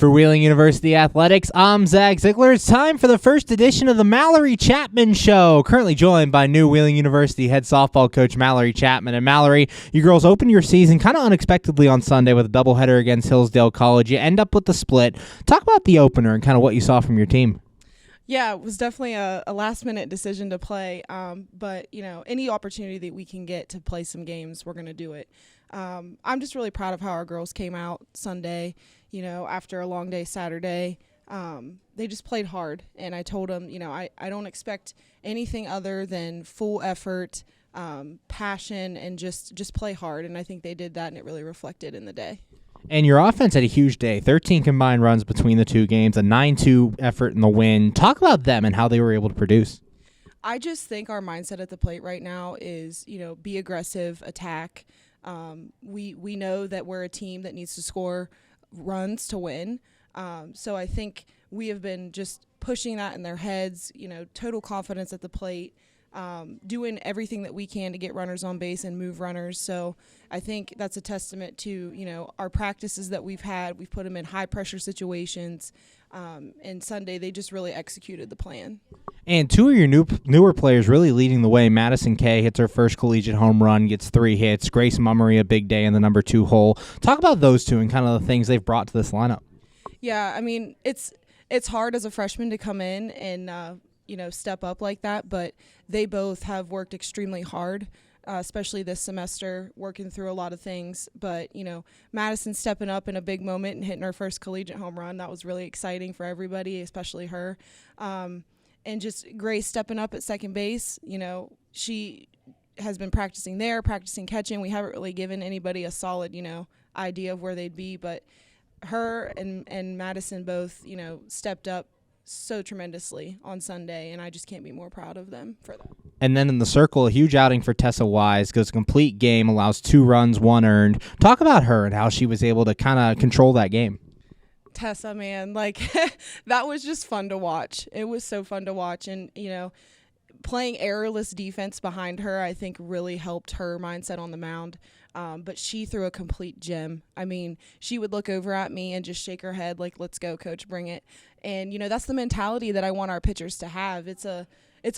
For Wheeling University Athletics, I'm Zach Ziegler. It's time for the first edition of the Mallory Chapman Show. Currently joined by new Wheeling University head softball coach Mallory Chapman. And Mallory, you girls opened your season kind of unexpectedly on Sunday with a doubleheader against Hillsdale College. You end up with the split. Talk about the opener and kind of what you saw from your team. Yeah, it was definitely a last-minute decision to play. But, any opportunity that we can get to play some games, we're going to do it. I'm just really proud of how our girls came out Sunday, after a long day Saturday. They just played hard. And I told them, I don't expect anything other than full effort, passion, and just play hard. And I think they did that, and it really reflected in the day. And your offense had a huge day, 13 combined runs between the two games, a 9-2 effort in the win. Talk about them and how they were able to produce. I just think our mindset at the plate right now is, be aggressive, attack. We know that we're a team that needs to score runs to win. So I think we have been just pushing that in their heads, total confidence at the plate. Doing everything that we can to get runners on base and move runners. So I think that's a testament to, our practices that we've had. We've put them in high-pressure situations. And Sunday, they just really executed the plan. And two of your newer players really leading the way. Madison Kay hits her first collegiate home run, gets 3 hits. Grace Mummery, a big day in the number 2 hole. Talk about those two and kind of the things they've brought to this lineup. Yeah, I mean, it's hard as a freshman to come in and step up like that, but they both have worked extremely hard, especially this semester, working through a lot of things. But, Madison stepping up in a big moment and hitting her first collegiate home run, that was really exciting for everybody, especially her. And just Grace stepping up at second base, she has been practicing catching. We haven't really given anybody a solid, idea of where they'd be, but her and Madison both, stepped up so tremendously on Sunday, and I just can't be more proud of them for that. And then in the circle, a huge outing for Tessa Wise, goes a complete game, allows 2 runs, 1 earned. Talk about her and how she was able to kind of control that game. Tessa, man, that was just fun to watch. It was so fun to watch, and playing errorless defense behind her, I think, really helped her mindset on the mound. But she threw a complete gem. I mean, she would look over at me and just shake her head like, "Let's go, coach, bring it." And, that's the mentality that I want our pitchers to have. It's a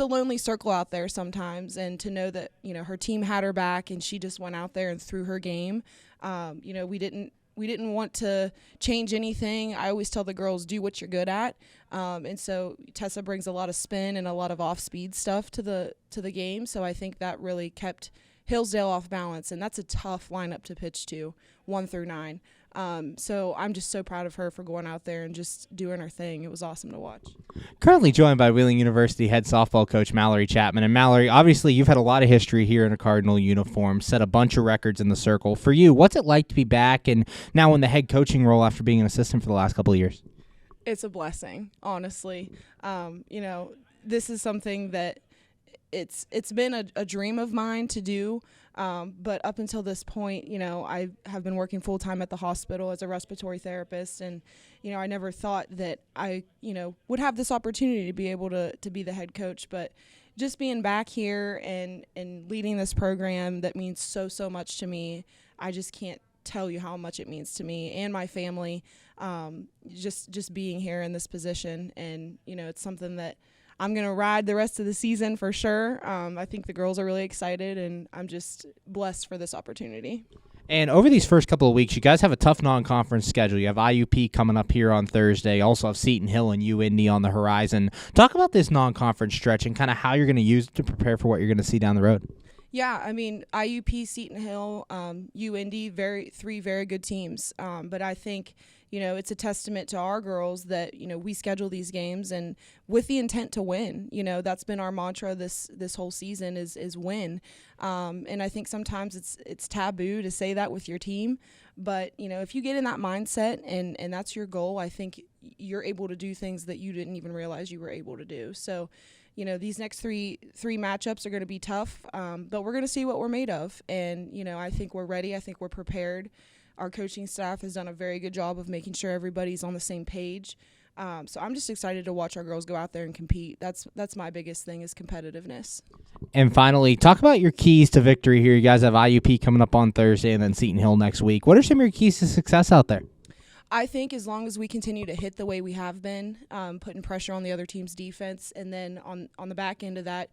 lonely circle out there sometimes, and to know that, her team had her back and she just went out there and threw her game. We didn't want to change anything. I always tell the girls, do what you're good at. And so Tessa brings a lot of spin and a lot of off-speed stuff to the game. So I think that really kept Hillsdale off balance, and that's a tough lineup to pitch to, 1 through 9. So I'm just so proud of her for going out there and just doing her thing. It was awesome to watch. Currently joined by Wheeling University head softball coach Mallory Chapman. And Mallory, obviously you've had a lot of history here in a Cardinal uniform, set a bunch of records in the circle. For you, what's it like to be back and now in the head coaching role after being an assistant for the last couple of years? It's a blessing, honestly. This is something that it's been a dream of mine to do, but up until this point, I have been working full-time at the hospital as a respiratory therapist, and, I never thought that I, would have this opportunity to be able to be the head coach, but just being back here and leading this program that means so much to me, I just can't tell you how much it means to me and my family, just being here in this position, and, it's something that I'm going to ride the rest of the season for sure. I think the girls are really excited, and I'm just blessed for this opportunity. And over these first couple of weeks, you guys have a tough non-conference schedule. You have IUP coming up here on Thursday. You also have Seton Hill and UIndy on the horizon. Talk about this non-conference stretch and kind of how you're going to use it to prepare for what you're going to see down the road. Yeah, I mean, IUP, Seton Hill, UIndy, 3 very good teams. But I think, it's a testament to our girls that, we schedule these games and with the intent to win. That's been our mantra this whole season is win. And I think sometimes it's taboo to say that with your team. But, if you get in that mindset and that's your goal, I think you're able to do things that you didn't even realize you were able to do. So, these next three matchups are going to be tough, but we're going to see what we're made of. And, I think we're ready. I think we're prepared. Our coaching staff has done a very good job of making sure everybody's on the same page. So I'm just excited to watch our girls go out there and compete. That's my biggest thing is competitiveness. And finally, talk about your keys to victory here. You guys have IUP coming up on Thursday and then Seton Hill next week. What are some of your keys to success out there? I think as long as we continue to hit the way we have been, putting pressure on the other team's defense, and then on the back end of that,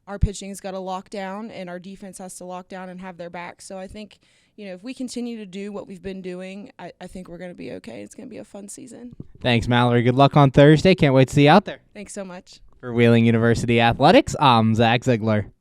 our pitching's got to lock down and our defense has to lock down and have their back. So I think, if we continue to do what we've been doing, I think we're going to be okay. It's going to be a fun season. Thanks, Mallory. Good luck on Thursday. Can't wait to see you out there. Thanks so much. For Wheeling University Athletics, I'm Zach Ziegler.